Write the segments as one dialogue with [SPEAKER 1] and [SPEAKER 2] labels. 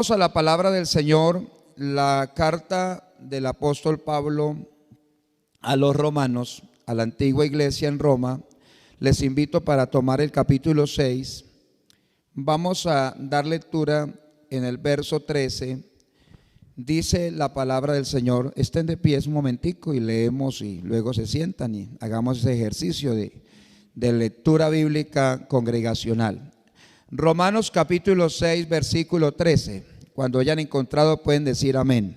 [SPEAKER 1] Vamos a la palabra del Señor, la carta del apóstol Pablo a los romanos, a la antigua iglesia en Roma. Les invito para tomar el capítulo 6. Vamos a dar lectura en el verso 13. Dice la palabra del Señor. Estén de pie un momentico y leemos y luego se sientan y hagamos ese ejercicio de lectura bíblica congregacional. Romanos capítulo 6, versículo 13. Cuando hayan encontrado pueden decir amén.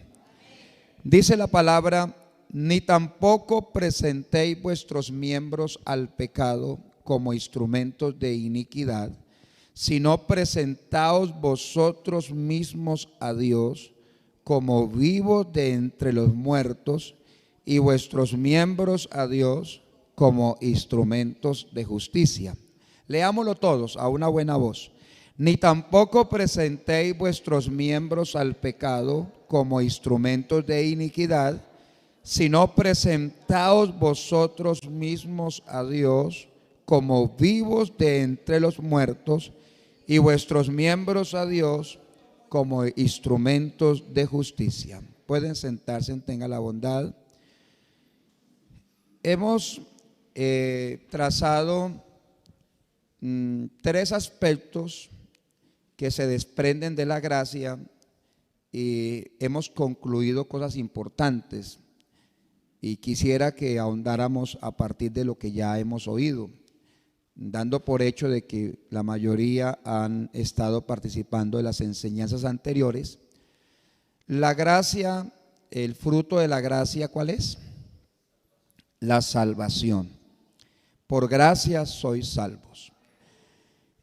[SPEAKER 1] Dice la palabra: ni tampoco presentéis vuestros miembros al pecado como instrumentos de iniquidad, sino presentaos vosotros mismos a Dios como vivos de entre los muertos, y vuestros miembros a Dios como instrumentos de justicia. Leámoslo todos a una buena voz. Ni tampoco presentéis vuestros miembros al pecado como instrumentos de iniquidad, sino presentaos vosotros mismos a Dios como vivos de entre los muertos, y vuestros miembros a Dios como instrumentos de justicia. Pueden sentarse, tenga la bondad. Hemos trazado tres aspectos que se desprenden de la gracia y hemos concluido cosas importantes, y quisiera que ahondáramos a partir de lo que ya hemos oído, dando por hecho de que la mayoría han estado participando de las enseñanzas anteriores. La gracia, el fruto de la gracia, ¿cuál es? La salvación. Por gracia sois salvos.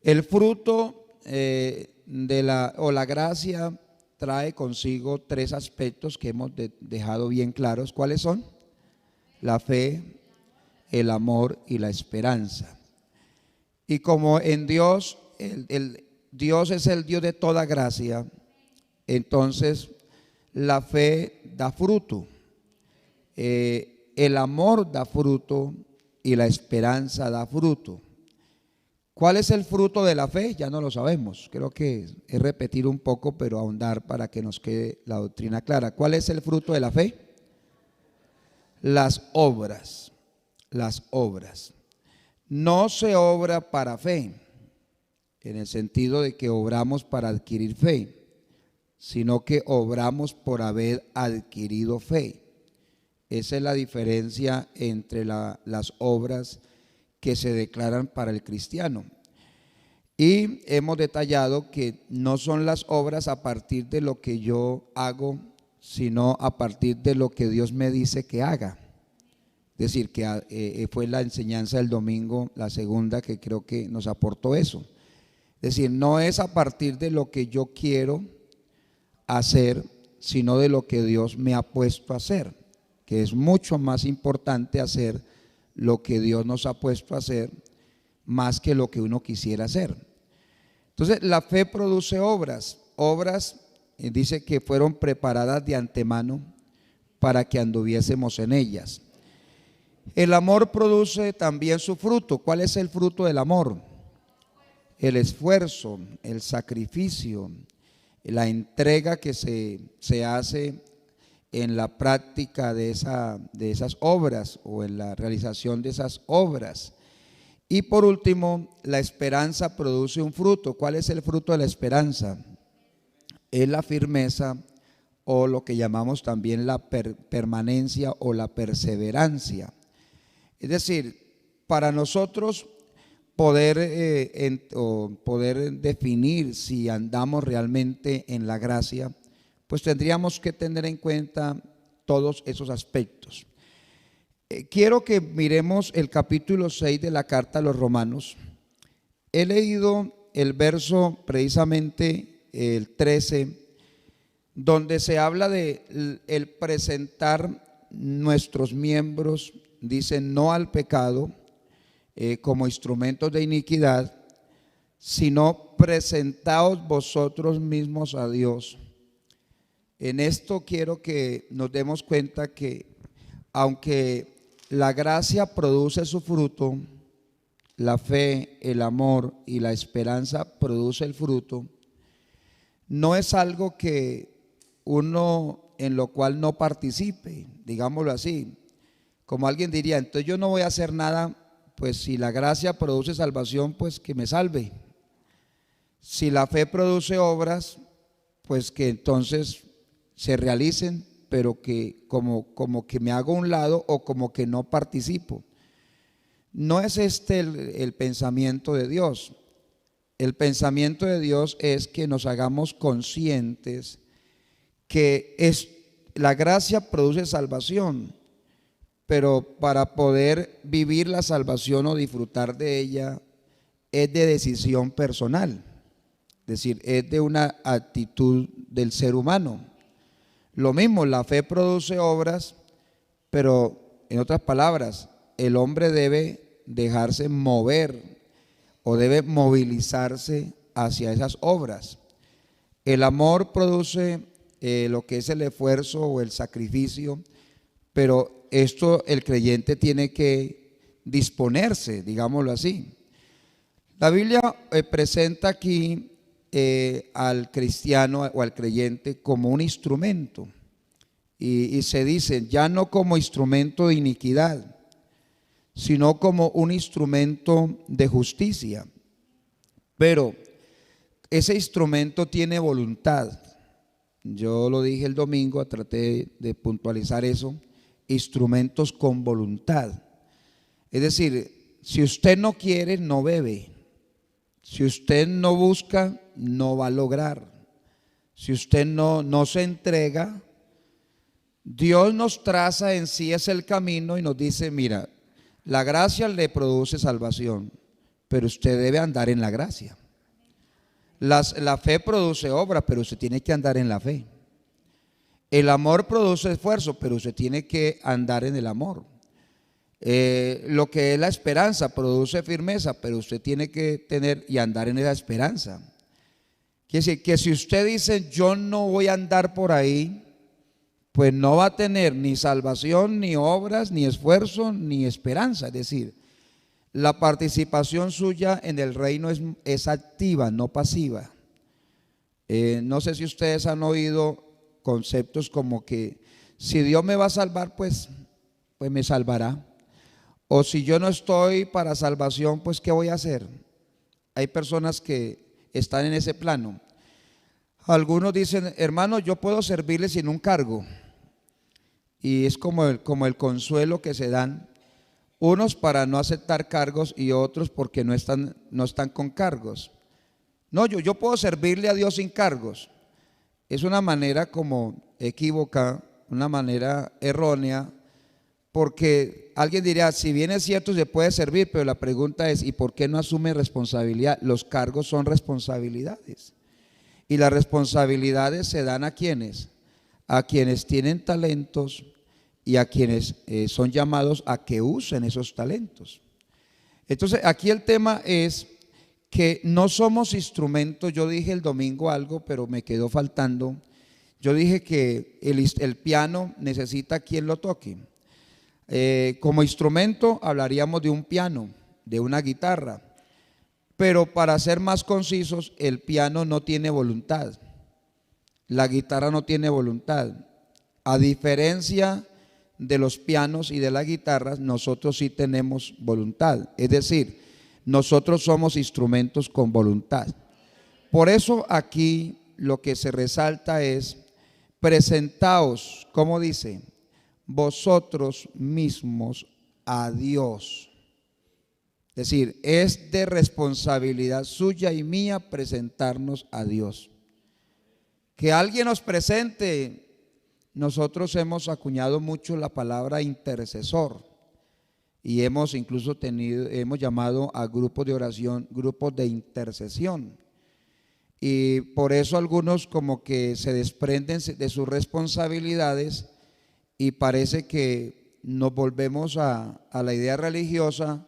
[SPEAKER 1] El fruto la gracia trae consigo tres aspectos que hemos dejado bien claros. ¿Cuáles son? La fe, el amor y la esperanza. Y como en Dios, Dios es el Dios de toda gracia, entonces la fe da fruto, el amor da fruto y la esperanza da fruto. ¿Cuál es el fruto de la fe? Ya no lo sabemos. Creo que es repetir un poco, pero ahondar para que nos quede la doctrina clara. ¿Cuál es el fruto de la fe? Las obras. Las obras. No se obra para fe, en el sentido de que obramos para adquirir fe, sino que obramos por haber adquirido fe. Esa es la diferencia entre las obras que se declaran para el cristiano. Y hemos detallado que no son las obras a partir de lo que yo hago, sino a partir de lo que Dios me dice que haga. Es decir, que fue la enseñanza del domingo, la segunda, que creo que nos aportó eso. Es decir, no es a partir de lo que yo quiero hacer, sino de lo que Dios me ha puesto a hacer, que es mucho más importante hacer lo que Dios nos ha puesto a hacer, más que lo que uno quisiera hacer. Entonces, la fe produce obras. Dice que fueron preparadas de antemano para que anduviésemos en ellas. El amor produce también su fruto. ¿Cuál es el fruto del amor? El esfuerzo, el sacrificio, la entrega que se hace en la práctica de esas obras o en la realización de esas obras. Y por último, la esperanza produce un fruto. ¿Cuál es el fruto de la esperanza? Es la firmeza, o lo que llamamos también la permanencia o la perseverancia. Es decir, para nosotros poder definir si andamos realmente en la gracia, pues tendríamos que tener en cuenta todos esos aspectos. Quiero que miremos el capítulo 6 de la carta a los romanos. He leído el verso precisamente el 13, donde se habla de el presentar nuestros miembros, dice, no al pecado como instrumentos de iniquidad, sino presentaos vosotros mismos a Dios. En esto quiero que nos demos cuenta que aunque la gracia produce su fruto, la fe, el amor y la esperanza produce el fruto, no es algo que uno en lo cual no participe, digámoslo así. Como alguien diría, entonces yo no voy a hacer nada, pues si la gracia produce salvación, pues que me salve. Si la fe produce obras, pues que entonces se realicen, pero que como que me hago a un lado o como que no participo. No es este el pensamiento de Dios. El pensamiento de Dios es que nos hagamos conscientes que la gracia produce salvación, pero para poder vivir la salvación o disfrutar de ella es de decisión personal, es decir, es de una actitud del ser humano. Lo mismo, la fe produce obras, pero en otras palabras, el hombre debe dejarse mover o debe movilizarse hacia esas obras. El amor produce lo que es el esfuerzo o el sacrificio, pero esto el creyente tiene que disponerse, digámoslo así. La Biblia presenta aquí al cristiano o al creyente como un instrumento y se dice ya no como instrumento de iniquidad, sino como un instrumento de justicia. Pero ese instrumento tiene voluntad. Yo lo dije el domingo, traté de puntualizar eso, instrumentos con voluntad. Es decir, si usted no quiere, no bebe. Si usted no busca, no va a lograr. Si usted no se entrega, Dios nos traza en sí es el camino y nos dice, mira, la gracia le produce salvación, pero usted debe andar en la gracia. La fe produce obra, pero usted tiene que andar en la fe. El amor produce esfuerzo, pero usted tiene que andar en el amor. Lo que es la esperanza produce firmeza, pero usted tiene que tener y andar en esa esperanza. Quiere decir que si usted dice yo no voy a andar por ahí, pues no va a tener ni salvación, ni obras, ni esfuerzo, ni esperanza. Es decir, la participación suya en el reino es activa, no pasiva. No sé si ustedes han oído conceptos como que si Dios me va a salvar, pues me salvará. O si yo no estoy para salvación, pues ¿qué voy a hacer? Hay personas que están en ese plano. Algunos dicen, hermano, yo puedo servirle sin un cargo. Y es como el consuelo que se dan, unos para no aceptar cargos y otros porque no están con cargos. No, yo puedo servirle a Dios sin cargos. Es una manera como equívoca, una manera errónea, porque alguien diría, si bien es cierto se puede servir, pero la pregunta es, ¿y por qué no asume responsabilidad? Los cargos son responsabilidades. Y las responsabilidades se dan ¿a quiénes? A quienes tienen talentos y a quienes son llamados a que usen esos talentos. Entonces aquí el tema es que no somos instrumentos. Yo dije el domingo algo, pero me quedó faltando. Yo dije que el piano necesita quien lo toque. Como instrumento hablaríamos de un piano, de una guitarra, pero para ser más concisos, el piano no tiene voluntad, la guitarra no tiene voluntad. A diferencia de los pianos y de las guitarras, nosotros sí tenemos voluntad, es decir, nosotros somos instrumentos con voluntad. Por eso aquí lo que se resalta es, presentaos, ¿cómo dice? Vosotros mismos a Dios. Es decir, es de responsabilidad suya y mía presentarnos a Dios. Que alguien nos presente. Nosotros hemos acuñado mucho la palabra intercesor y hemos incluso hemos llamado a grupos de oración, grupos de intercesión. Y por eso algunos como que se desprenden de sus responsabilidades y parece que nos volvemos a la idea religiosa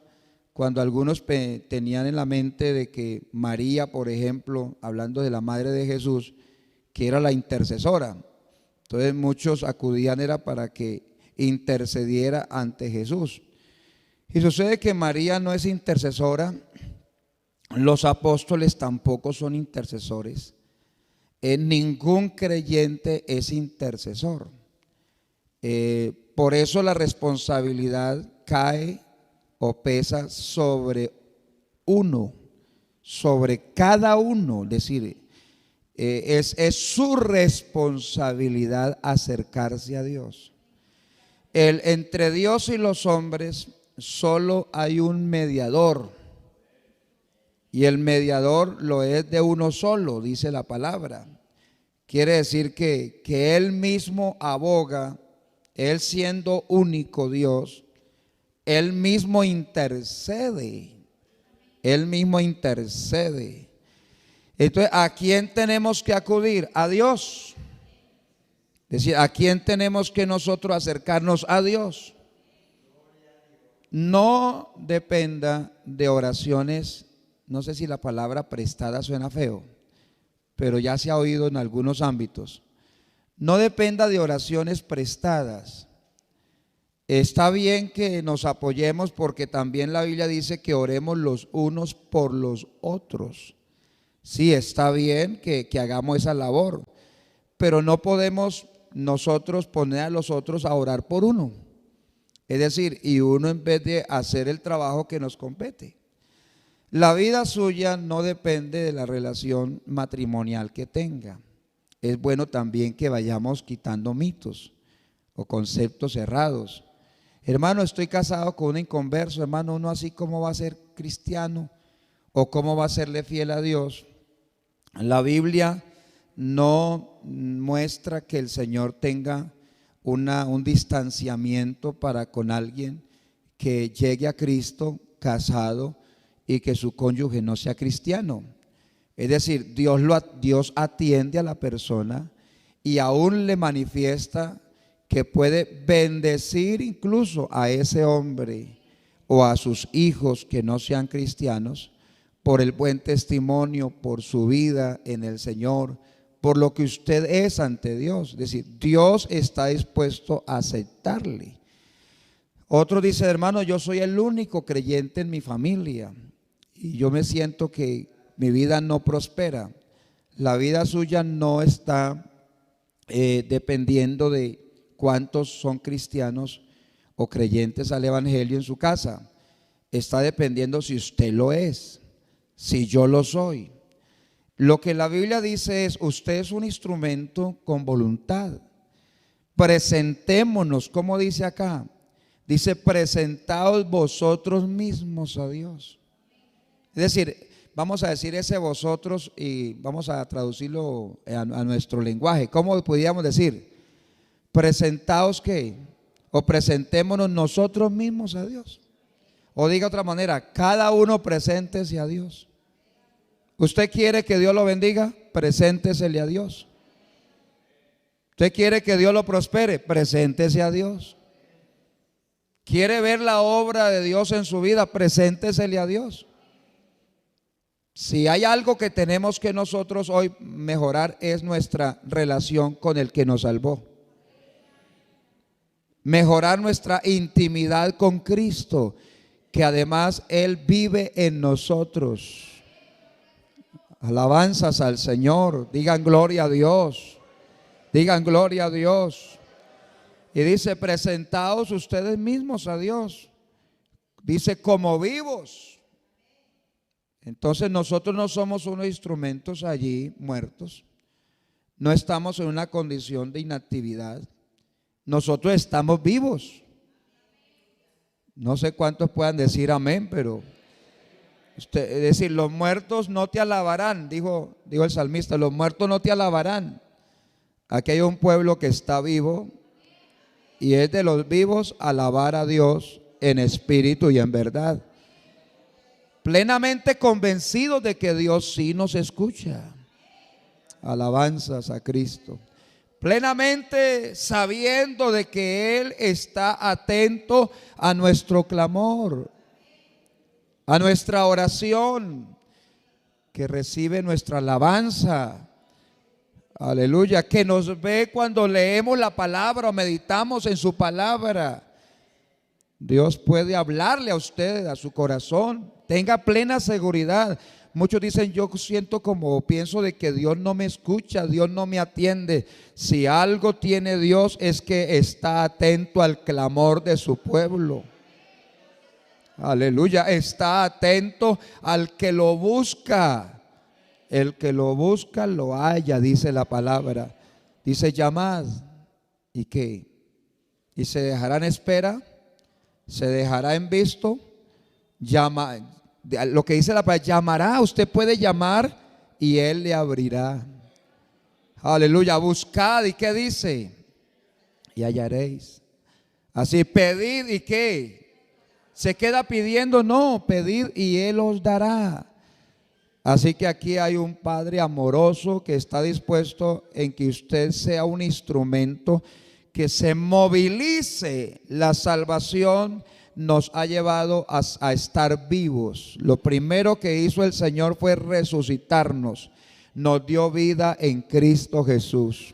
[SPEAKER 1] cuando algunos tenían en la mente de que María, por ejemplo, hablando de la madre de Jesús, que era la intercesora. Entonces muchos acudían era para que intercediera ante Jesús. Y sucede que María no es intercesora, los apóstoles tampoco son intercesores. Ningún creyente es intercesor. Por eso la responsabilidad cae o pesa sobre uno, sobre cada uno. Es decir, es su responsabilidad acercarse a Dios. Entre Dios y los hombres solo hay un mediador, y el mediador lo es de uno solo, dice la palabra. Quiere decir que Él mismo aboga, Él siendo único Dios, Él mismo intercede. Él mismo intercede. Entonces, ¿a quién tenemos que acudir? A Dios. Es decir, ¿a quién tenemos que nosotros acercarnos? A Dios. No dependa de oraciones, no sé si la palabra prestada suena feo, pero ya se ha oído en algunos ámbitos. No dependa de oraciones prestadas. Está bien que nos apoyemos, porque también la Biblia dice que oremos los unos por los otros. Sí, está bien que hagamos esa labor, pero no podemos nosotros poner a los otros a orar por uno. Es decir, y uno en vez de hacer el trabajo que nos compete. La vida suya no depende de la relación matrimonial que tenga. Es bueno también que vayamos quitando mitos o conceptos cerrados. Hermano, estoy casado con un inconverso. Hermano, uno así, ¿cómo va a ser cristiano? ¿O cómo va a serle fiel a Dios? La Biblia no muestra que el Señor tenga un distanciamiento para con alguien que llegue a Cristo casado y que su cónyuge no sea cristiano. Es decir, Dios atiende a la persona y aún le manifiesta que puede bendecir incluso a ese hombre o a sus hijos que no sean cristianos por el buen testimonio, por su vida en el Señor, por lo que usted es ante Dios. Es decir, Dios está dispuesto a aceptarle. Otro dice, hermano, yo soy el único creyente en mi familia y yo me siento que mi vida no prospera. La vida suya no está dependiendo de cuántos son cristianos o creyentes al evangelio en su casa. Está dependiendo si usted lo es, si yo lo soy. Lo que la Biblia dice es, usted es un instrumento con voluntad. Presentémonos, como dice acá, dice, presentaos vosotros mismos a Dios. Es decir, vamos a decir ese vosotros y vamos a traducirlo a nuestro lenguaje. ¿Cómo podríamos decir? Presentaos ¿qué? O presentémonos nosotros mismos a Dios. O diga de otra manera, cada uno preséntese a Dios. ¿Usted quiere que Dios lo bendiga? Preséntesele a Dios. ¿Usted quiere que Dios lo prospere? Preséntese a Dios. ¿Quiere ver la obra de Dios en su vida? Preséntesele a Dios. Si hay algo que tenemos que nosotros hoy mejorar, es nuestra relación con el que nos salvó. Mejorar nuestra intimidad con Cristo, que además Él vive en nosotros. Alabanzas al Señor, digan gloria a Dios, digan gloria a Dios. Y dice, presentaos ustedes mismos a Dios. Dice, como vivos. Entonces nosotros no somos unos instrumentos allí muertos. No estamos en una condición de inactividad. Nosotros estamos vivos. No sé cuántos puedan decir amén, pero es decir, los muertos no te alabarán, dijo el salmista, los muertos no te alabarán. Aquí hay un pueblo que está vivo y es de los vivos alabar a Dios en espíritu y en verdad. Plenamente convencidos de que Dios sí nos escucha. Alabanzas a Cristo. Plenamente sabiendo de que Él está atento a nuestro clamor, a nuestra oración, que recibe nuestra alabanza. Aleluya, que nos ve cuando leemos la palabra o meditamos en su palabra. Dios puede hablarle a usted, a su corazón. Tenga plena seguridad, Muchos dicen, yo siento como pienso de que Dios no me escucha, Dios no me atiende. Si algo tiene Dios es que está atento al clamor de su pueblo. Aleluya, está atento al que lo busca. El que lo busca lo halla, dice la palabra. Dice, llamad. ¿Y qué? ¿Y se dejará en espera? ¿Se dejará en visto? Llama, lo que dice la palabra, llamará. Usted puede llamar y Él le abrirá. Aleluya, buscad. ¿Y qué dice? Y hallaréis. Así, pedid y qué. ¿Se queda pidiendo? No, pedid y Él os dará. Así que aquí hay un Padre amoroso que está dispuesto en que usted sea un instrumento que se movilice. La salvación nos ha llevado a estar vivos. Lo primero que hizo el Señor fue resucitarnos. Nos dio vida en Cristo Jesús.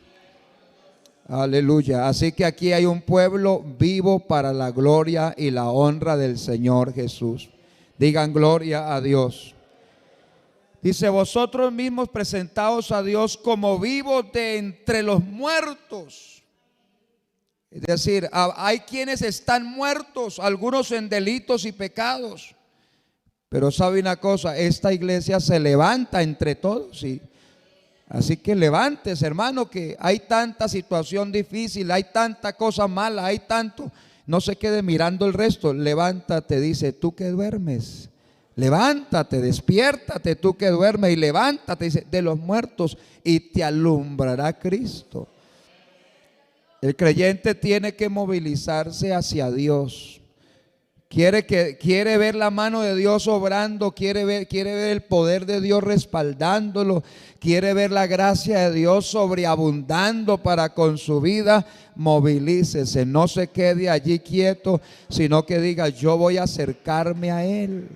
[SPEAKER 1] Aleluya. Así que aquí hay un pueblo vivo para la gloria y la honra del Señor Jesús. Digan gloria a Dios. Dice, vosotros mismos presentaos a Dios como vivos de entre los muertos. Es decir, hay quienes están muertos, algunos en delitos y pecados. Pero sabe una cosa, esta iglesia se levanta entre todos. Así que levántese, hermano, que hay tanta situación difícil, hay tanta cosa mala, hay tanto. No se quede mirando el resto. Levántate, dice, tú que duermes. Levántate, despiértate tú que duermes y levántate, dice, de los muertos y te alumbrará Cristo. El creyente tiene que movilizarse hacia Dios. Quiere ver la mano de Dios obrando, quiere ver el poder de Dios respaldándolo, quiere ver la gracia de Dios sobreabundando para con su vida. Movilícese, no se quede allí quieto, sino que diga, yo voy a acercarme a Él.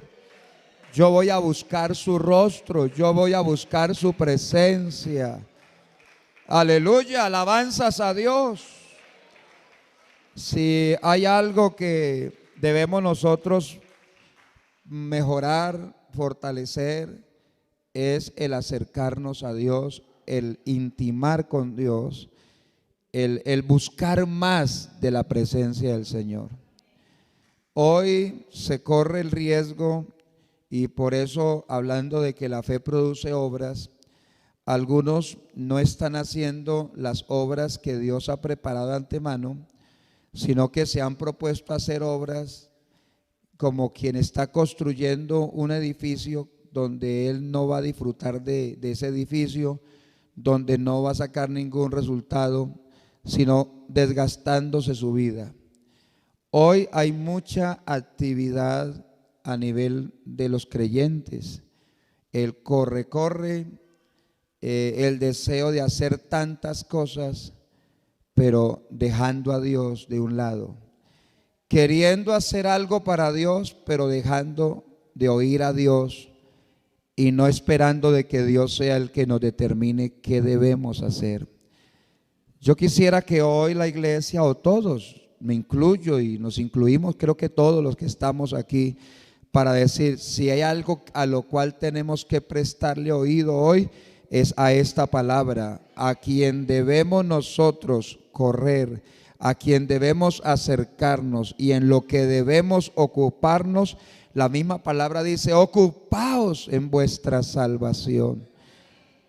[SPEAKER 1] Yo voy a buscar su rostro, yo voy a buscar su presencia. Aleluya, alabanzas a Dios. Si hay algo que debemos nosotros mejorar, fortalecer, es el acercarnos a Dios, el intimar con Dios, el buscar más de la presencia del Señor. Hoy se corre el riesgo. Y por eso, hablando de que la fe produce obras, algunos no están haciendo las obras que Dios ha preparado de antemano, sino que se han propuesto hacer obras como quien está construyendo un edificio donde él no va a disfrutar de ese edificio, donde no va a sacar ningún resultado, sino desgastándose su vida. Hoy hay mucha actividad a nivel de los creyentes, el corre, el deseo de hacer tantas cosas, pero dejando a Dios de un lado, queriendo hacer algo para Dios, pero dejando de oír a Dios y no esperando de que Dios sea el que nos determine qué debemos hacer. Yo quisiera que hoy la iglesia, o todos, me incluyo y nos incluimos, creo que todos los que estamos aquí, para decir, si hay algo a lo cual tenemos que prestarle oído hoy, es a esta palabra, a quien debemos nosotros correr, a quien debemos acercarnos y en lo que debemos ocuparnos. La misma palabra dice, ocupaos en vuestra salvación.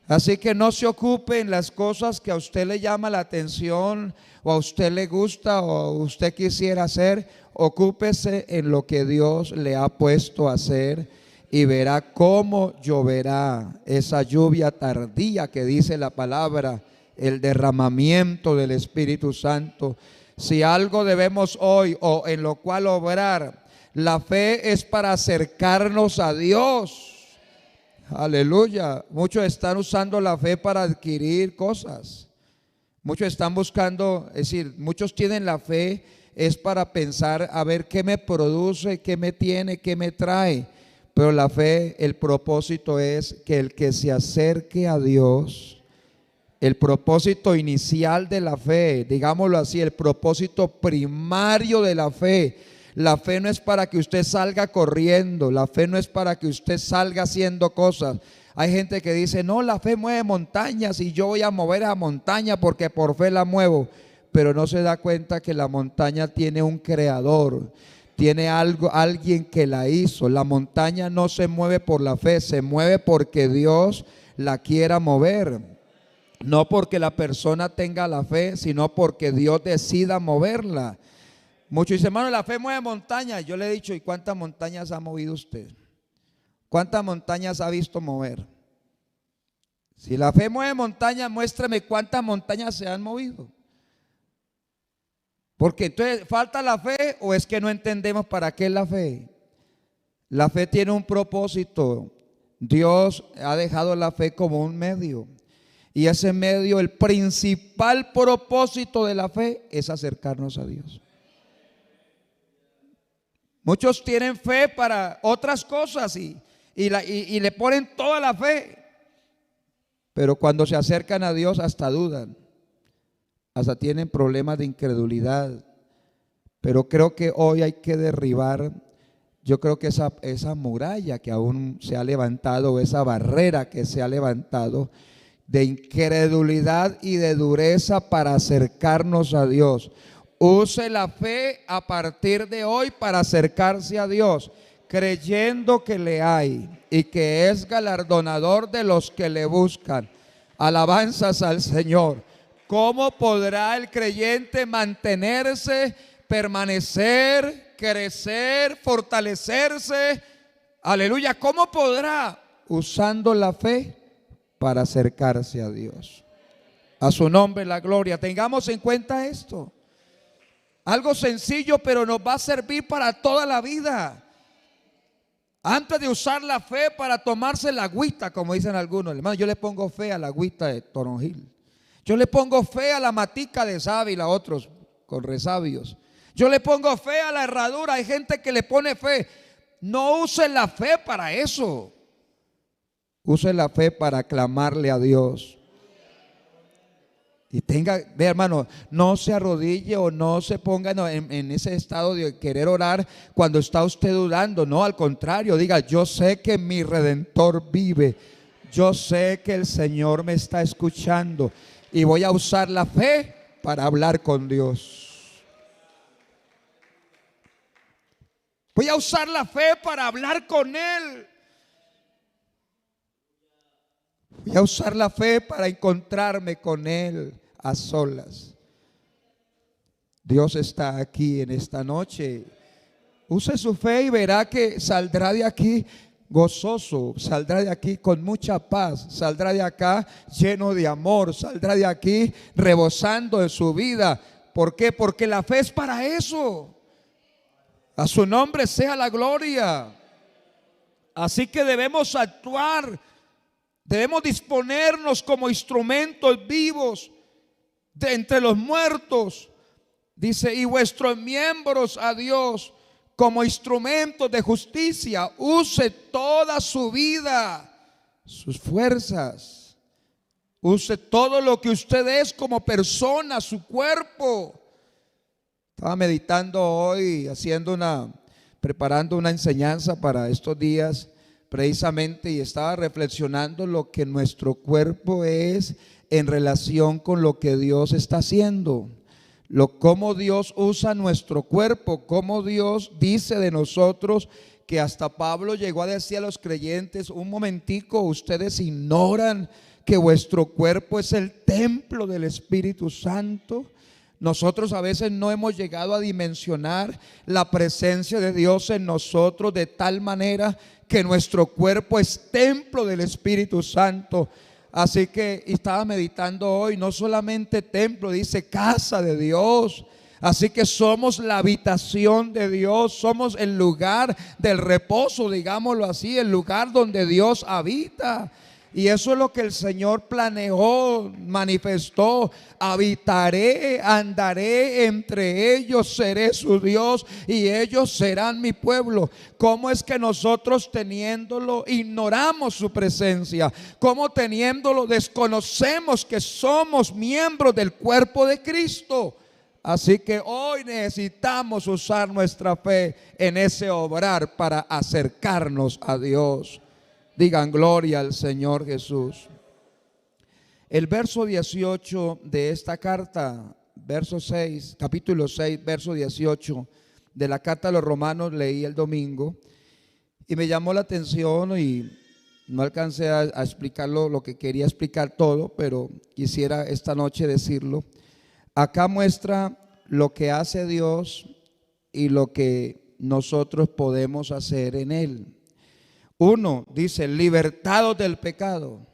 [SPEAKER 1] Así que no se ocupe en las cosas que a usted le llama la atención o a usted le gusta o usted quisiera hacer. Ocúpese en lo que Dios le ha puesto a hacer y verá cómo lloverá esa lluvia tardía que dice la palabra, el derramamiento del Espíritu Santo. Si algo debemos hoy o en lo cual obrar, la fe es para acercarnos a Dios. Aleluya. Muchos están usando la fe para adquirir cosas. Muchos están buscando, es decir, muchos tienen la fe es para pensar a ver qué me produce, qué me tiene, qué me trae. Pero la fe, el propósito es que el que se acerque a Dios, el propósito inicial de la fe, digámoslo así, el propósito primario de la fe, La fe no es para que usted salga corriendo. La fe no es para que usted salga haciendo cosas. Hay gente que dice, no, la fe mueve montañas y yo voy a mover a montaña porque por fe la muevo. Pero no se da cuenta que la montaña tiene un creador, tiene alguien que la hizo. La montaña no se mueve por la fe, se mueve porque Dios la quiera mover. No porque la persona tenga la fe, sino porque Dios decida moverla. Muchos dicen, hermano, la fe mueve montañas. Yo le he dicho, ¿y cuántas montañas ha movido usted? ¿Cuántas montañas ha visto mover? Si la fe mueve montañas, muéstrame cuántas montañas se han movido. Porque entonces, ¿falta la fe o es que no entendemos para qué es la fe? La fe tiene un propósito. Dios ha dejado la fe como un medio. Y ese medio, el principal propósito de la fe es acercarnos a Dios. Muchos tienen fe para otras cosas y le ponen toda la fe. Pero cuando se acercan a Dios hasta dudan. Hasta tienen problemas de incredulidad. Pero creo que hoy hay que derribar, yo creo que esa muralla que aún se ha levantado, esa barrera que se ha levantado de incredulidad y de dureza para acercarnos a Dios. Use la fe a partir de hoy para acercarse a Dios, creyendo que le hay y que es galardonador de los que le buscan. Alabanzas al Señor. ¿Cómo podrá el creyente mantenerse, permanecer, crecer, fortalecerse? Aleluya. ¿Cómo podrá? Usando la fe para acercarse a Dios. A su nombre la gloria. Tengamos en cuenta esto. Algo sencillo, pero nos va a servir para toda la vida. Antes de usar la fe para tomarse la agüita, como dicen algunos, hermano, yo le pongo fe a la agüita de toronjil. Yo le pongo fe a la matica de sábila, otros con resabios. Yo le pongo fe a la herradura. Hay gente que le pone fe. No use la fe para eso. Use la fe para clamarle a Dios. Y ve, hermano, no se arrodille o no se ponga en ese estado de querer orar cuando está usted dudando. No, al contrario, diga, yo sé que mi Redentor vive. Yo sé que el Señor me está escuchando. Y voy a usar la fe para hablar con Dios. Voy a usar la fe para hablar con Él. Voy a usar la fe para encontrarme con Él a solas. Dios está aquí en esta noche. Use su fe y verá que saldrá de aquí gozoso, saldrá de aquí con mucha paz, saldrá de acá lleno de amor, saldrá de aquí rebosando en su vida. ¿Por qué? Porque la fe es para eso. A su nombre sea la gloria. Así que debemos actuar, debemos disponernos como instrumentos vivos de entre los muertos. Dice, y vuestros miembros a Dios como instrumentos de justicia. Use toda su vida, sus fuerzas. Use todo lo que usted es como persona, su cuerpo. Estaba meditando hoy, preparando una enseñanza para estos días precisamente, y estaba reflexionando lo que nuestro cuerpo es en relación con lo que Dios está haciendo. Cómo Dios usa nuestro cuerpo, cómo Dios dice de nosotros, que hasta Pablo llegó a decir a los creyentes, un momentico, ustedes ignoran que vuestro cuerpo es el templo del Espíritu Santo. Nosotros a veces no hemos llegado a dimensionar la presencia de Dios en nosotros de tal manera que nuestro cuerpo es templo del Espíritu Santo. Así que estaba meditando hoy, no solamente templo, dice casa de Dios. Así que somos la habitación de Dios, somos el lugar del reposo, digámoslo así, el lugar donde Dios habita. Y eso es lo que el Señor planeó, manifestó. Habitaré, andaré entre ellos, seré su Dios y ellos serán mi pueblo. ¿Cómo es que nosotros teniéndolo ignoramos su presencia? ¿Cómo teniéndolo desconocemos que somos miembros del cuerpo de Cristo? Así que hoy necesitamos usar nuestra fe en ese obrar para acercarnos a Dios. Digan gloria al Señor Jesús. El verso 18 de esta carta, verso 6, capítulo 6, verso 18 de la carta a los Romanos, leí el domingo y me llamó la atención y no alcancé a explicarlo, lo que quería explicar todo, pero quisiera esta noche decirlo. Acá muestra lo que hace Dios y lo que nosotros podemos hacer en Él. Uno dice, libertados del pecado.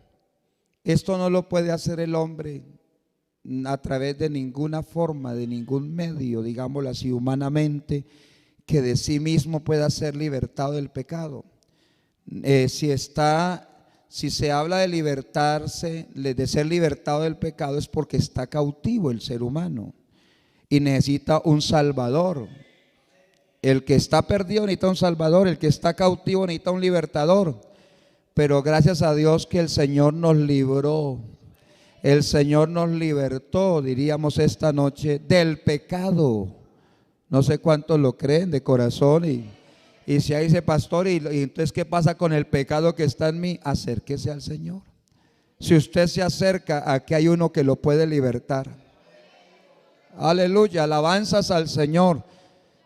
[SPEAKER 1] Esto no lo puede hacer el hombre a través de ninguna forma, de ningún medio, digámoslo así, humanamente, que de sí mismo pueda ser libertado del pecado. Si se habla de libertarse, de ser libertado del pecado, es porque está cautivo el ser humano y necesita un salvador. El que está perdido necesita un salvador, el que está cautivo necesita un libertador. Pero gracias a Dios que el Señor nos libró, el Señor nos libertó, diríamos esta noche, del pecado. No sé cuántos lo creen de corazón y si ahí dice, pastor, y entonces ¿qué pasa con el pecado que está en mí? Acérquese al Señor. Si usted se acerca, aquí hay uno que lo puede libertar. Aleluya, alabanzas al Señor.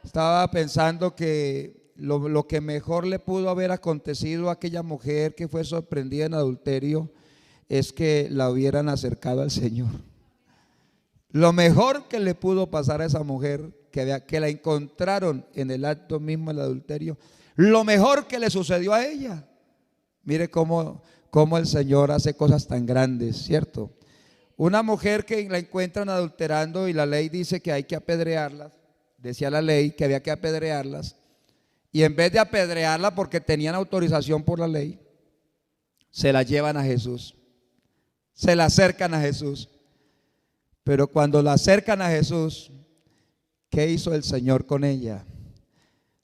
[SPEAKER 1] Estaba pensando que lo que mejor le pudo haber acontecido a aquella mujer que fue sorprendida en adulterio es que la hubieran acercado al Señor. Lo mejor que le pudo pasar a esa mujer, que la encontraron en el acto mismo del adulterio, lo mejor que le sucedió a ella. Mire cómo el Señor hace cosas tan grandes, ¿cierto? Una mujer que la encuentran adulterando y la ley dice que hay que apedrearlas. Decía la ley que había que apedrearlas. Y en vez de apedrearla porque tenían autorización por la ley, se la llevan a Jesús. Se la acercan a Jesús. Pero cuando la acercan a Jesús, ¿qué hizo el Señor con ella?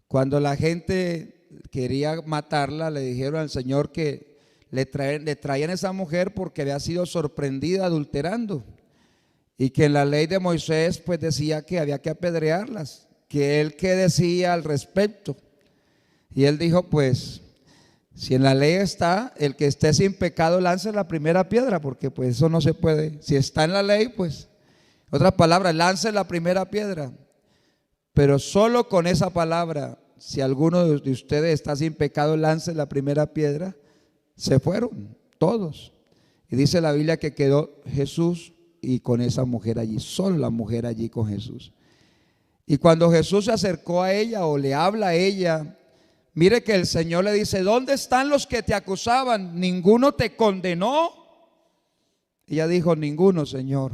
[SPEAKER 1] Cuando la gente quería matarla, le dijeron al Señor que le traían a esa mujer porque había sido sorprendida adulterando. Y que en la ley de Moisés pues decía que había que apedrearlas. Que él qué decía al respecto. Y él dijo, pues, si en la ley está, el que esté sin pecado lance la primera piedra, porque pues eso no se puede. Si está en la ley, pues, otra palabra, lance la primera piedra. Pero solo con esa palabra, si alguno de ustedes está sin pecado, lance la primera piedra. Se fueron todos. Y dice la Biblia que quedó Jesús y con esa mujer allí, solo la mujer allí con Jesús. Y cuando Jesús se acercó a ella o le habla a ella, mire que el Señor le dice, ¿dónde están los que te acusaban? ¿Ninguno te condenó? Ella dijo, ninguno, Señor.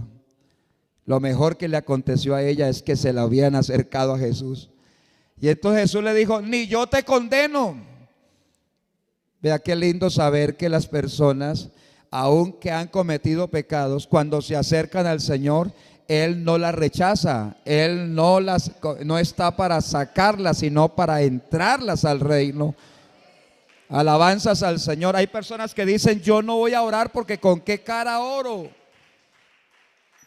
[SPEAKER 1] Lo mejor que le aconteció a ella es que se la habían acercado a Jesús. Y entonces Jesús le dijo, ni yo te condeno. Vea qué lindo saber que las personas, aunque han cometido pecados, cuando se acercan al Señor, Él no las rechaza. Él no está para sacarlas, sino para entrarlas al reino. Alabanzas al Señor. Hay personas que dicen, yo no voy a orar porque ¿con qué cara oro?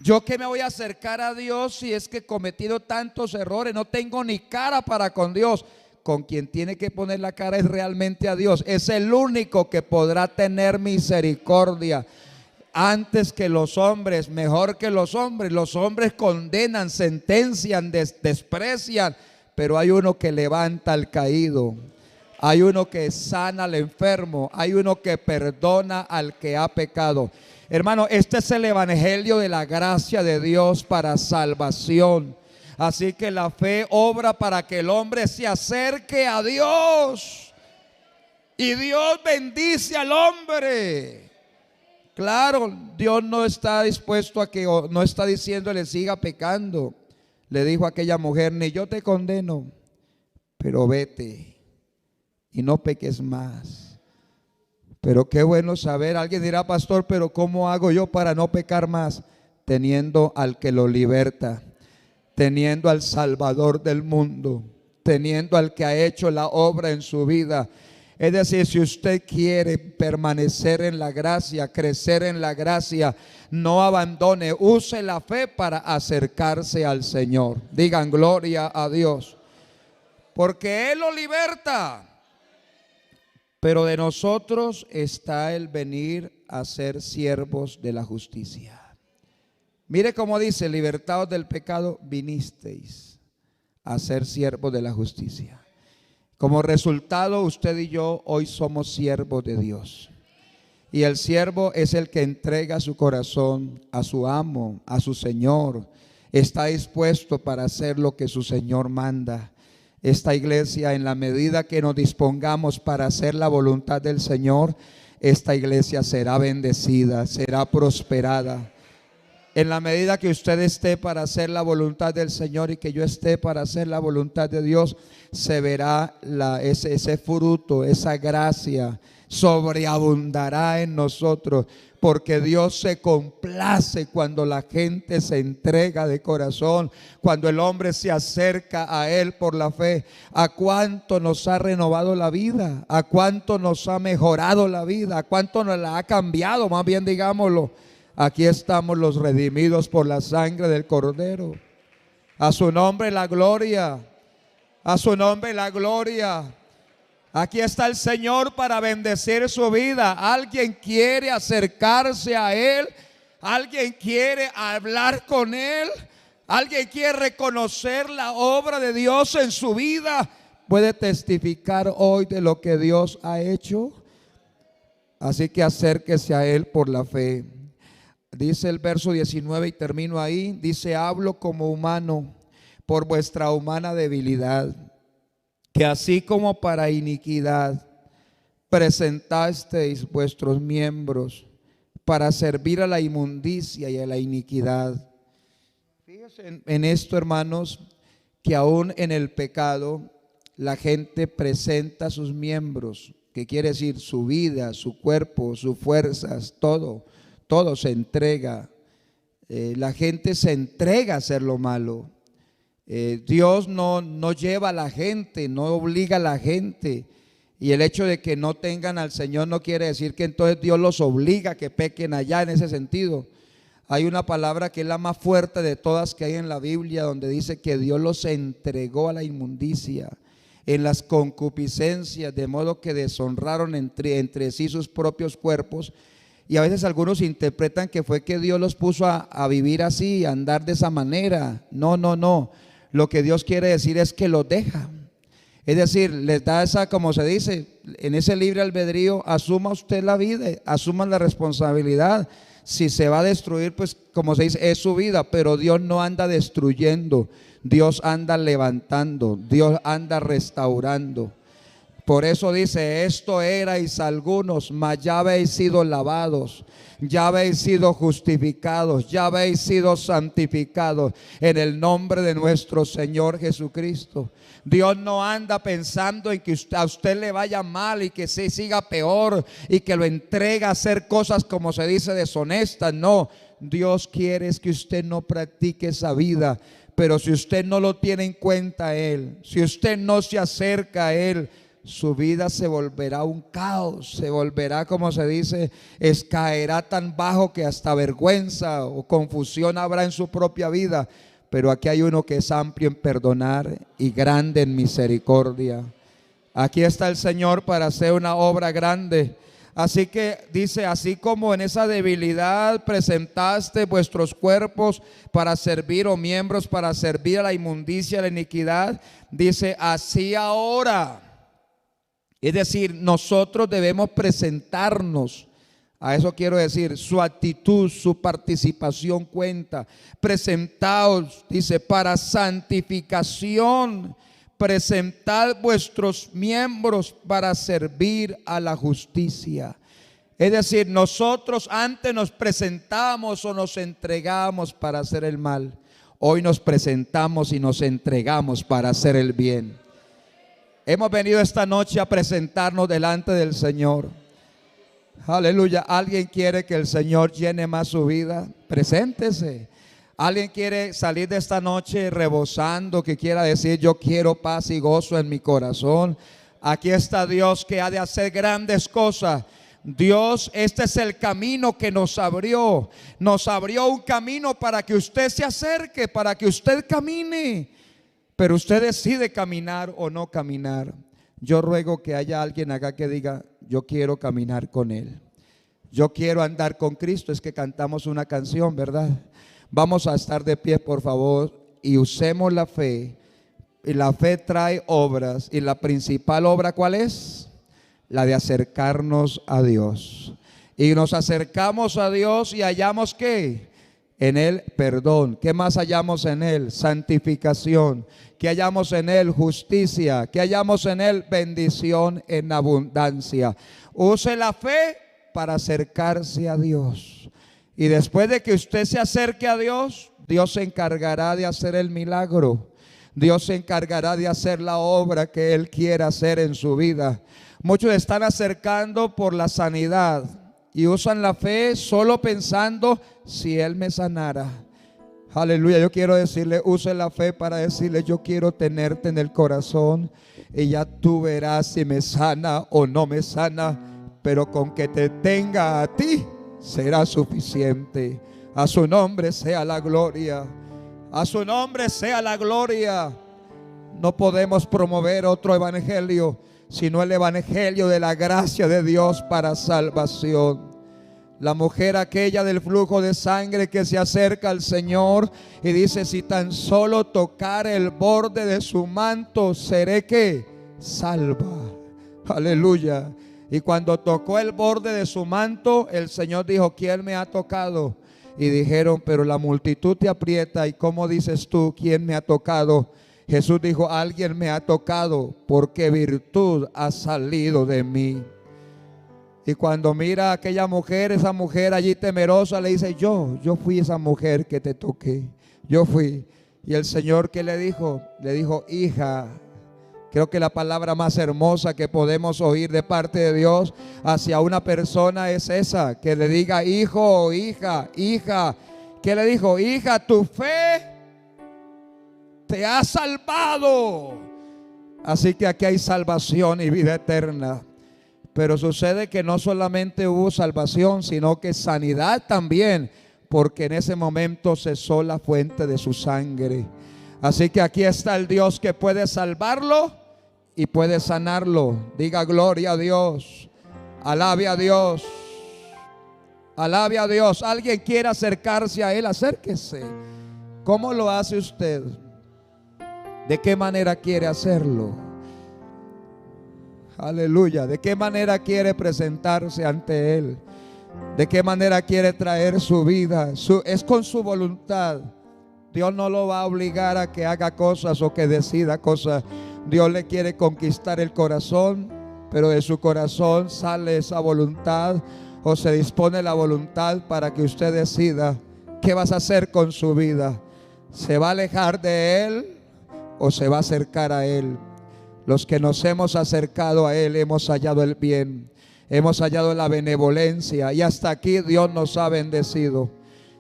[SPEAKER 1] Yo que me voy a acercar a Dios si es que he cometido tantos errores, no tengo ni cara para con Dios. Con quien tiene que poner la cara es realmente a Dios. Es el único que podrá tener misericordia antes que los hombres, mejor que los hombres. Los hombres condenan, sentencian, desprecian, pero hay uno que levanta al caído. Hay uno que sana al enfermo, hay uno que perdona al que ha pecado. Hermano, este es el evangelio de la gracia de Dios para salvación. Así que la fe obra para que el hombre se acerque a Dios. Y Dios bendice al hombre. Claro, Dios no está dispuesto a que, no está diciéndole siga pecando. Le dijo a aquella mujer, ni yo te condeno, pero vete y no peques más. Pero qué bueno saber, alguien dirá, pastor, pero ¿cómo hago yo para no pecar más? Teniendo al que lo liberta, teniendo al Salvador del mundo, teniendo al que ha hecho la obra en su vida. Es decir, si usted quiere permanecer en la gracia, crecer en la gracia, no abandone, use la fe para acercarse al Señor. Digan gloria a Dios, porque Él lo liberta. Pero de nosotros está el venir a ser siervos de la justicia. Mire cómo dice: libertados del pecado vinisteis a ser siervos de la justicia. Como resultado, usted y yo hoy somos siervos de Dios. Y el siervo es el que entrega su corazón a su amo, a su Señor. Está dispuesto para hacer lo que su Señor manda. Esta iglesia, en la medida que nos dispongamos para hacer la voluntad del Señor, esta iglesia será bendecida, será prosperada. En la medida que usted esté para hacer la voluntad del Señor y que yo esté para hacer la voluntad de Dios, se verá ese fruto, esa gracia sobreabundará en nosotros, porque Dios se complace cuando la gente se entrega de corazón, cuando el hombre se acerca a Él por la fe. ¿A cuánto nos ha renovado la vida? ¿A cuánto nos ha mejorado la vida? ¿A cuánto nos la ha cambiado? Más bien digámoslo. Aquí estamos los redimidos por la sangre del Cordero. A su nombre la gloria. A su nombre la gloria. Aquí está el Señor para bendecir su vida. Alguien quiere acercarse a Él. Alguien quiere hablar con Él. Alguien quiere reconocer la obra de Dios en su vida. Puede testificar hoy de lo que Dios ha hecho. Así que acérquese a Él por la fe. Dice el verso 19 y termino ahí. Dice: hablo como humano por vuestra humana debilidad, que así como para iniquidad presentasteis vuestros miembros para servir a la inmundicia y a la iniquidad. Fíjense en esto, hermanos, que aún en el pecado la gente presenta sus miembros, que quiere decir su vida, su cuerpo, sus fuerzas, todo se entrega. La gente se entrega a hacer lo malo. Dios no lleva a la gente, no obliga a la gente. Y el hecho de que no tengan al Señor no quiere decir que entonces Dios los obliga a que pequen allá, en ese sentido. Hay una palabra que es la más fuerte de todas que hay en la Biblia, donde dice que Dios los entregó a la inmundicia, en las concupiscencias, de modo que deshonraron entre sí sus propios cuerpos. Y a veces algunos interpretan que fue que Dios los puso a vivir así, a andar de esa manera. No. Lo que Dios quiere decir es que los deja. Es decir, les da esa, como se dice, en ese libre albedrío, asuma usted la vida, asuma la responsabilidad. Si se va a destruir, pues como se dice, es su vida, pero Dios no anda destruyendo, Dios anda levantando, Dios anda restaurando. Por eso dice: esto erais algunos, mas ya habéis sido lavados, ya habéis sido justificados, ya habéis sido santificados en el nombre de nuestro Señor Jesucristo. Dios no anda pensando en que a usted le vaya mal y que se siga peor y que lo entrega a hacer cosas, como se dice, deshonestas. No, Dios quiere es que usted no practique esa vida. Pero si usted no lo tiene en cuenta a Él, si usted no se acerca a Él, su vida se volverá un caos, se volverá, como se dice, caerá tan bajo que hasta vergüenza o confusión habrá en su propia vida. Pero aquí hay uno que es amplio en perdonar y grande en misericordia. Aquí está el Señor para hacer una obra grande. Así que dice: así como en esa debilidad presentaste vuestros cuerpos para servir, o miembros para servir a la inmundicia, a la iniquidad, dice: así ahora. Es decir, nosotros debemos presentarnos. A eso quiero decir, su actitud, su participación cuenta. Presentaos, dice, para santificación. Presentad vuestros miembros para servir a la justicia. Es decir, nosotros antes nos presentábamos o nos entregábamos para hacer el mal. Hoy nos presentamos y nos entregamos para hacer el bien. Hemos venido esta noche a presentarnos delante del Señor. Aleluya. ¿Alguien quiere que el Señor llene más su vida? Preséntese. ¿Alguien quiere salir de esta noche rebosando, que quiera decir: yo quiero paz y gozo en mi corazón? Aquí está Dios que ha de hacer grandes cosas. Dios, este es el camino que nos abrió. Nos abrió un camino para que usted se acerque, para que usted camine. Pero usted decide caminar o no caminar. Yo ruego que haya alguien acá que diga: yo quiero caminar con Él. Yo quiero andar con Cristo. Es que cantamos una canción, ¿verdad? Vamos a estar de pie, por favor, y usemos la fe. Y la fe trae obras. Y la principal obra, ¿cuál es? La de acercarnos a Dios. Y nos acercamos a Dios y hallamos ¿qué? En Él perdón. ¿Qué más hallamos en Él? Santificación. ¿Qué hallamos en Él? Justicia. ¿Qué hallamos en Él? Bendición en abundancia. Use la fe para acercarse a Dios. Y después de que usted se acerque a Dios, Dios se encargará de hacer el milagro. Dios se encargará de hacer la obra que Él quiera hacer en su vida. Muchos están acercando por la sanidad y usan la fe solo pensando: si Él me sanara. Aleluya. Yo quiero decirle: use la fe para decirle: yo quiero tenerte en el corazón y ya tú verás si me sana o no me sana, pero con que te tenga a ti será suficiente. A su nombre sea la gloria. A su nombre sea la gloria. No podemos promover otro evangelio sino el evangelio de la gracia de Dios para salvación. La mujer aquella del flujo de sangre que se acerca al Señor y dice: si tan solo tocar el borde de su manto, seré ¿qué? Salva. Aleluya. Y cuando tocó el borde de su manto, el Señor dijo: ¿quién me ha tocado? Y dijeron: pero la multitud te aprieta, ¿y cómo dices tú: quién me ha tocado? Jesús dijo: alguien me ha tocado, porque virtud ha salido de mí. Y cuando mira a aquella mujer, esa mujer allí temerosa, le dice: yo fui esa mujer que te toqué, yo fui. Y el Señor, ¿qué le dijo? Le dijo: hija. Creo que la palabra más hermosa que podemos oír de parte de Dios hacia una persona es esa, que le diga: hijo o hija, hija. ¿Qué le dijo? Hija, tu fe te ha salvado. Así que aquí hay salvación y vida eterna. Pero sucede que no solamente hubo salvación, sino que sanidad también, porque en ese momento cesó la fuente de su sangre. Así que aquí está el Dios que puede salvarlo y puede sanarlo. Diga gloria a Dios. Alabe a Dios. Alabe a Dios. ¿Alguien quiere acercarse a Él? Acérquese. ¿Cómo lo hace usted? ¿De qué manera quiere hacerlo? Aleluya. ¿De qué manera quiere presentarse ante Él? ¿De qué manera quiere traer su vida? Es con su voluntad. Dios no lo va a obligar a que haga cosas o que decida cosas. Dios le quiere conquistar el corazón, pero de su corazón sale esa voluntad, o se dispone la voluntad para que usted decida qué vas a hacer con su vida. ¿Se va a alejar de Él o se va a acercar a Él? Los que nos hemos acercado a Él hemos hallado el bien, hemos hallado la benevolencia, y hasta aquí Dios nos ha bendecido.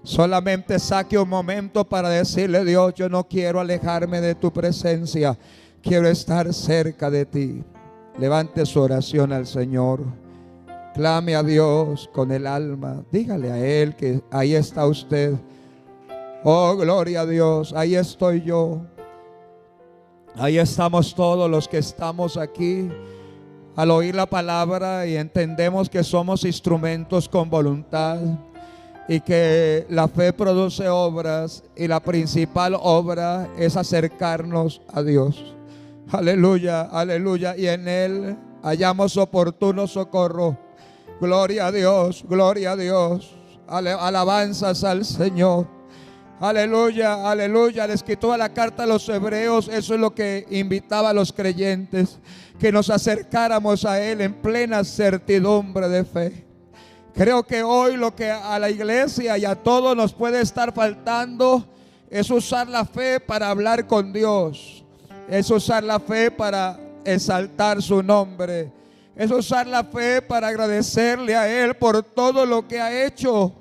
[SPEAKER 1] Solamente saque un momento para decirle: Dios, yo no quiero alejarme de tu presencia, quiero estar cerca de ti. Levante su oración al Señor. Clame a Dios con el alma. Dígale a Él que ahí está usted. Oh, gloria a Dios, ahí estoy yo. Ahí estamos todos los que estamos aquí al oír la palabra y entendemos que somos instrumentos con voluntad. Y que la fe produce obras, y la principal obra es acercarnos a Dios. Aleluya, aleluya. Y en Él hallamos oportuno socorro. Gloria a Dios, gloria a Dios. Alabanzas al Señor. Aleluya, aleluya. Le escrito a la carta a los hebreos, eso es lo que invitaba a los creyentes, que nos acercáramos a Él en plena certidumbre de fe. Creo que hoy lo que a la iglesia y a todos nos puede estar faltando es usar la fe para hablar con Dios. Es usar la fe para exaltar su nombre. Es usar la fe para agradecerle a Él por todo lo que ha hecho.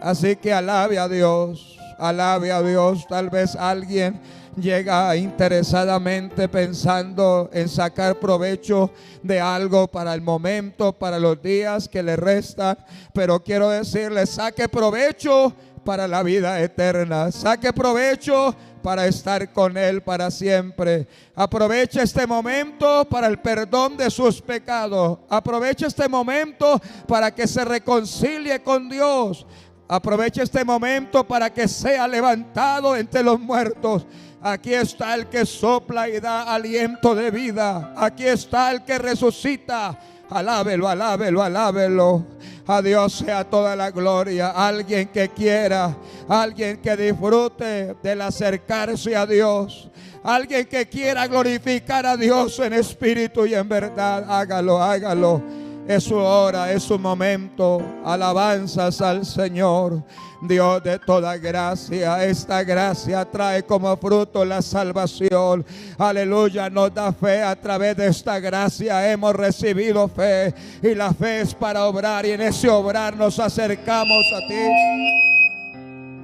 [SPEAKER 1] Así que alabe a Dios. Alabe a Dios. Tal vez alguien llega interesadamente pensando en sacar provecho de algo para el momento, para los días que le restan. Pero quiero decirle, saque provecho para la vida eterna. Saque provecho para estar con Él para siempre. Aproveche este momento para el perdón de sus pecados. Aproveche este momento para que se reconcilie con Dios. Aproveche este momento para que sea levantado entre los muertos. Aquí está el que sopla y da aliento de vida. Aquí está el que resucita. Alábelo, alábelo, alábelo. A Dios sea toda la gloria. Alguien que quiera, alguien que disfrute del acercarse a Dios, alguien que quiera glorificar a Dios en espíritu y en verdad, hágalo, hágalo. Es su hora, es su momento. Alabanzas al Señor. Dios de toda gracia, esta gracia trae como fruto la salvación. Aleluya, nos da fe. A través de esta gracia hemos recibido fe, y la fe es para obrar, y en ese obrar nos acercamos a ti.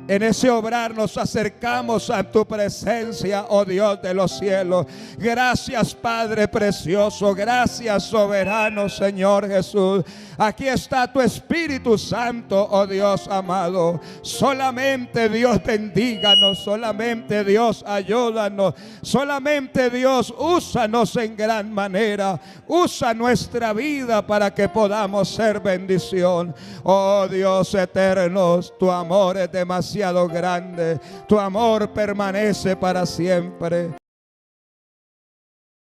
[SPEAKER 1] En ese obrar nos acercamos a tu presencia, oh Dios de los cielos. Gracias, Padre precioso. Gracias, soberano Señor Jesús. Aquí está tu Espíritu Santo, oh Dios amado. Solamente Dios bendíganos. Solamente Dios ayúdanos. Solamente Dios úsanos en gran manera. Usa nuestra vida para que podamos ser bendición. Oh Dios eterno, tu amor es demasiado grande. Tu amor permanece para siempre.